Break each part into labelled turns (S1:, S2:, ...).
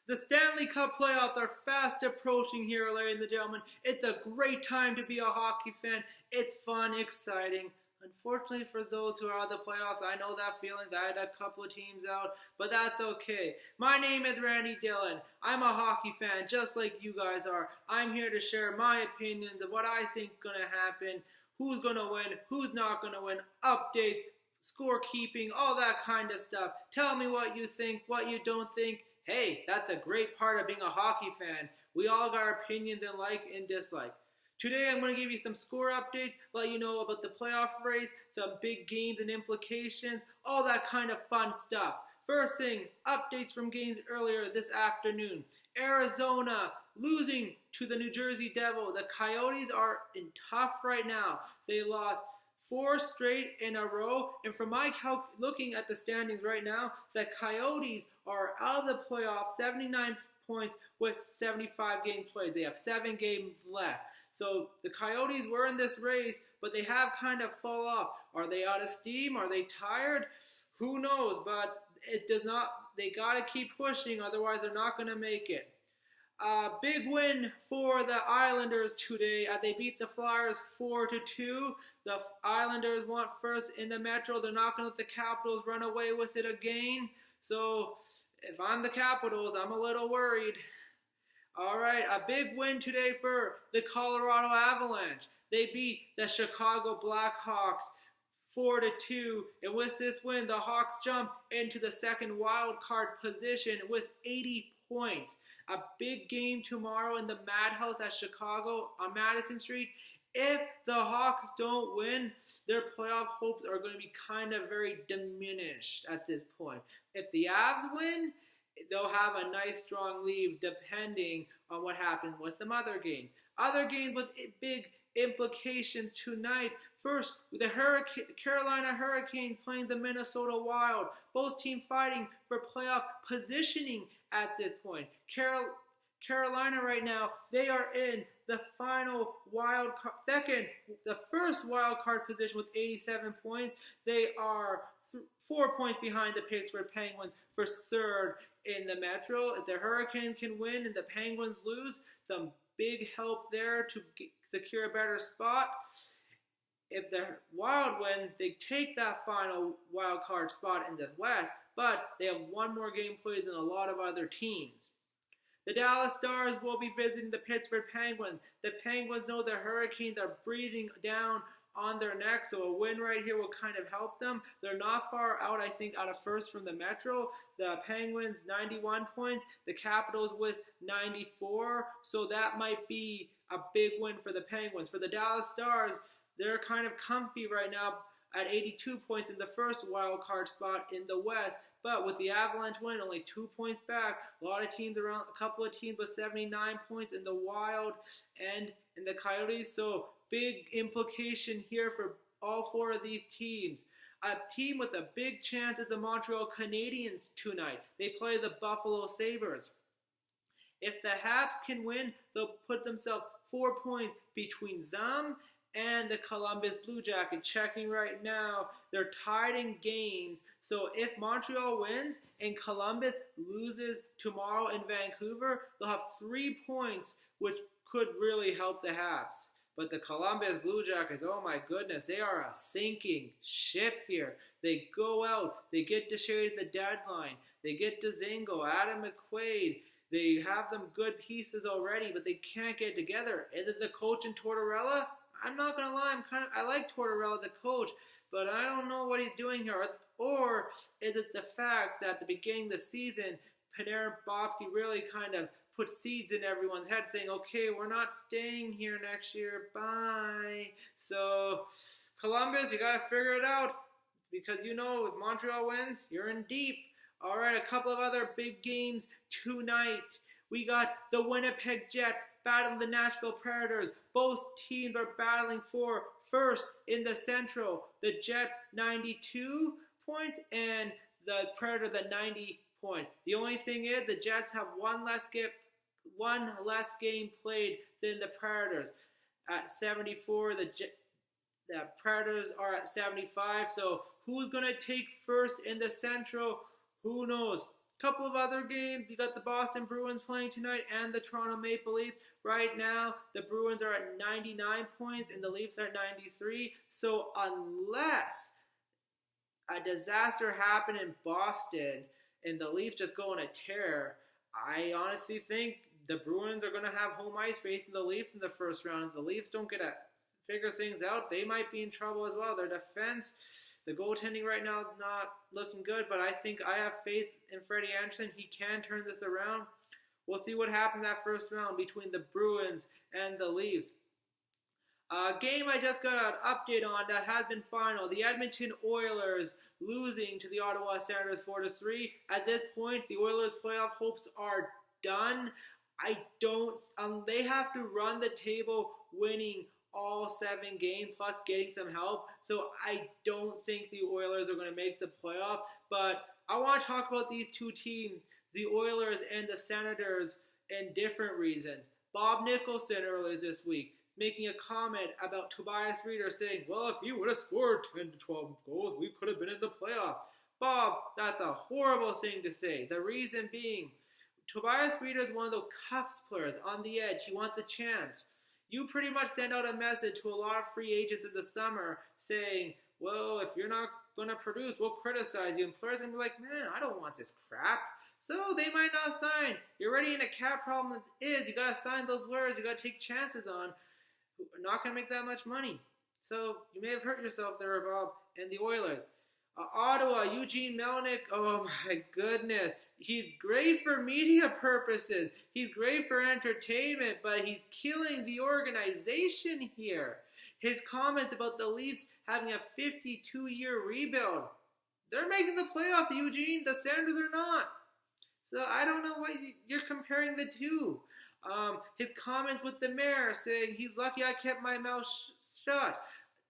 S1: The Stanley Cup playoffs are fast approaching here, ladies and gentlemen. It's a great time to be a hockey fan. It's fun, exciting. Unfortunately for those who are out of the playoffs, I know that feeling. I had a couple of teams out, but that's okay. My name is Randy Dillon. I'm a hockey fan just like you guys are. I'm here to share my opinions of what I think is going to happen, who's going to win, who's not going to win, updates, scorekeeping, all that kind of stuff. Tell me what you think, what you don't think. Hey, that's a great part of being a hockey fan. We all got our opinions and like and dislike. Today I'm going to give you some score updates, let you know about the playoff race, some big games and implications, all that kind of fun stuff. First thing, updates from games earlier this afternoon. Arizona losing to the New Jersey Devils. The Coyotes are in tough right now. They lost 4 straight in a row, and from my looking at the standings right now, the Coyotes are out of the playoffs, 79 points with 75 games played. They have 7 games left. So the Coyotes were in this race, but they have kind of fall off. Are they out of steam? Are they tired? Who knows? But it does not. They got to keep pushing, otherwise they're not going to make it. Big win for the Islanders today. They beat the Flyers 4-2. The Islanders want first in the Metro. They're not going to let the Capitals run away with it again. So if I'm the Capitals, I'm a little worried. All right, a big win today for the Colorado Avalanche. They beat the Chicago Blackhawks 4-2. And with this win, the Hawks jump into the second wild card position with 80 points. A big game tomorrow in the Madhouse at Chicago on Madison Street. If the Hawks don't win, their playoff hopes are going to be kind of very diminished at this point. If the Avs win, they'll have a nice strong lead depending on what happened with some other games. Other games with big implications tonight. First, the Carolina Hurricanes playing the Minnesota Wild. Both teams fighting for playoff positioning at this point. Carolina right now, they are in the final the first wild card position with 87 points. They are 4 points behind the Pittsburgh Penguins for third in the Metro. If the Hurricanes can win and the Penguins lose, some big help there to secure a better spot. If the Wild win, they take that final wild card spot in the West, but they have one more game played than a lot of other teams. The Dallas Stars will be visiting the Pittsburgh Penguins. The Penguins know the Hurricanes are breathing down on their neck, so a win right here will kind of help them. They're not far out, I think, out of first from the Metro. The Penguins, 91 points. The Capitals with 94, so that might be a big win for the Penguins. For the Dallas Stars, they're kind of comfy right now at 82 points in the first wild card spot in the West. But with the Avalanche win, only 2 points back. A lot of teams around, a couple of teams with 79 points in the Wild and in the Coyotes. So big implication here for all 4 of these teams. A team with a big chance is the Montreal Canadiens tonight. They play the Buffalo Sabres. If the Habs can win, they'll put themselves 4 points between them and the Columbus Blue Jackets. Checking right now, they're tied in games. So if Montreal wins and Columbus loses tomorrow in Vancouver, they'll have 3 points, which could really help the Habs. But the Columbus Blue Jackets, oh my goodness, they are a sinking ship here. They go out, they get to shade the deadline, they get Dzingel, Adam McQuaid. They have them good pieces already, but they can't get together. Is it the coach in Tortorella? I'm not gonna lie, I like Tortorella, the coach, but I don't know what he's doing here. Or is it the fact that at the beginning of the season, Panarin Bobsky really kind of put seeds in everyone's head saying, okay, we're not staying here next year, bye. So Columbus, you gotta figure it out, because you know if Montreal wins, you're in deep. All right, a couple of other big games tonight. We got the Winnipeg Jets battling the Nashville Predators. Both teams are battling for first in the Central. The Jets 92 points and the Predators the 90 points. The only thing is the Jets have one less game played than the Predators. At 74, the Predators are at 75. So who's going to take first in the Central? Who knows? Couple of other games. You got the Boston Bruins playing tonight and the Toronto Maple Leafs. Right now, the Bruins are at 99 points and the Leafs are at 93. So unless a disaster happened in Boston and the Leafs just go on a tear, I honestly think the Bruins are going to have home ice facing the Leafs in the first round. If the Leafs don't get to figure things out, they might be in trouble as well. Their defense, the goaltending right now is not looking good, but I think I have faith in Freddie Anderson. He can turn this around. We'll see what happens that first round between the Bruins and the Leafs. Game I just got an update on that has been final. The Edmonton Oilers losing to the Ottawa Senators 4-3. At this point, the Oilers' playoff hopes are done. They have to run the table winning all 7 games plus getting some help. So I don't think the Oilers are going to make the playoff. But I want to talk about these two teams, the Oilers and the Senators, in different reasons. Bob Nicholson earlier this week making a comment about Tobias Rieder saying, well, if he would have scored 10 to 12 goals, we could have been in the playoff. Bob, that's a horrible thing to say. The reason being, Tobias Rieder is one of those cuffs players on the edge. He wants the chance. You pretty much send out a message to a lot of free agents in the summer saying, well, if you're not going to produce, we'll criticize you. And players are going to be like, man, I don't want this crap. So they might not sign. You're already in a cap problem that is. You got to sign those players you got to take chances on who are not going to make that much money. So you may have hurt yourself there, Bob, and the Oilers. Ottawa, Eugene Melnyk, oh my goodness. He's great for media purposes. He's great for entertainment, but he's killing the organization here. His comments about the Leafs having a 52-year rebuild. They're making the playoff, Eugene. The Senators are not. So I don't know what you're comparing the two. His comments with the mayor saying he's lucky I kept my mouth shut.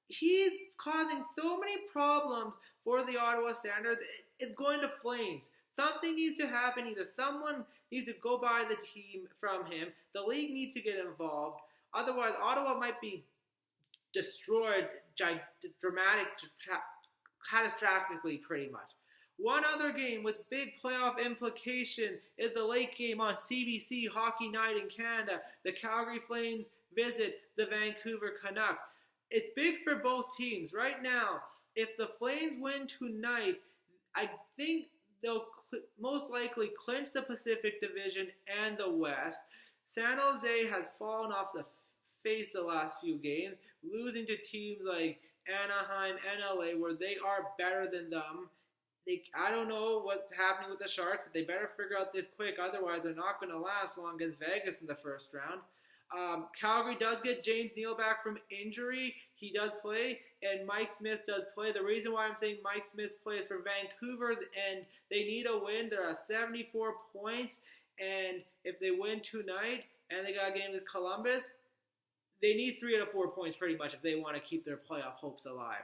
S1: He's causing so many problems for the Ottawa Senators. It's going to flames. Something needs to happen. Either someone needs to go by the team from him. The league needs to get involved. Otherwise, Ottawa might be destroyed catastrophically, pretty much. One other game with big playoff implication is the late game on CBC Hockey Night in Canada. The Calgary Flames visit the Vancouver Canucks. It's big for both teams. Right now, if the Flames win tonight, I think they'll most likely clinch the Pacific Division and the West. San Jose has fallen off the face the last few games, losing to teams like Anaheim and LA where they are better than them. I don't know what's happening with the Sharks, but they better figure out this quick. Otherwise, they're not going to last long against Vegas in the first round. Calgary does get James Neal back from injury. He does play, and Mike Smith does play. The reason why I'm saying Mike Smith plays for Vancouver, and they need a win. They're at 74 points, and if they win tonight, and they got a game with Columbus, they need 3 out of 4 points pretty much if they want to keep their playoff hopes alive.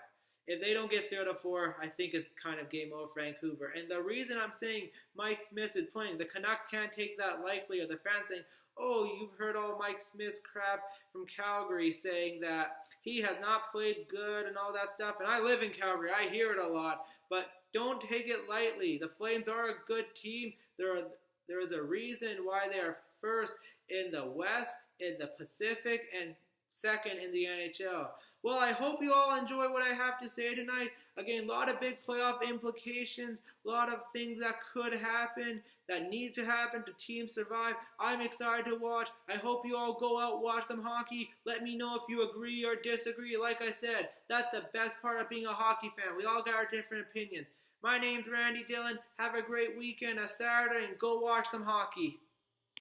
S1: If they don't get 3 out of 4, I think it's kind of game over for Vancouver. And the reason I'm saying Mike Smith is playing, the Canucks can't take that lightly, or the fans saying, oh, you've heard all Mike Smith's crap from Calgary saying that he has not played good and all that stuff. And I live in Calgary. I hear it a lot. But don't take it lightly. The Flames are a good team. There is a reason why they are first in the West, in the Pacific, and second in the NHL. Well, I hope you all enjoy what I have to say tonight. Again, a lot of big playoff implications, a lot of things that could happen, that need to happen to teams survive. I'm excited to watch. I hope you all go out, watch some hockey. Let me know if you agree or disagree. Like I said, that's the best part of being a hockey fan. We all got our different opinions. My name's Randy Dillon. Have a great weekend, a Saturday, and go watch some hockey.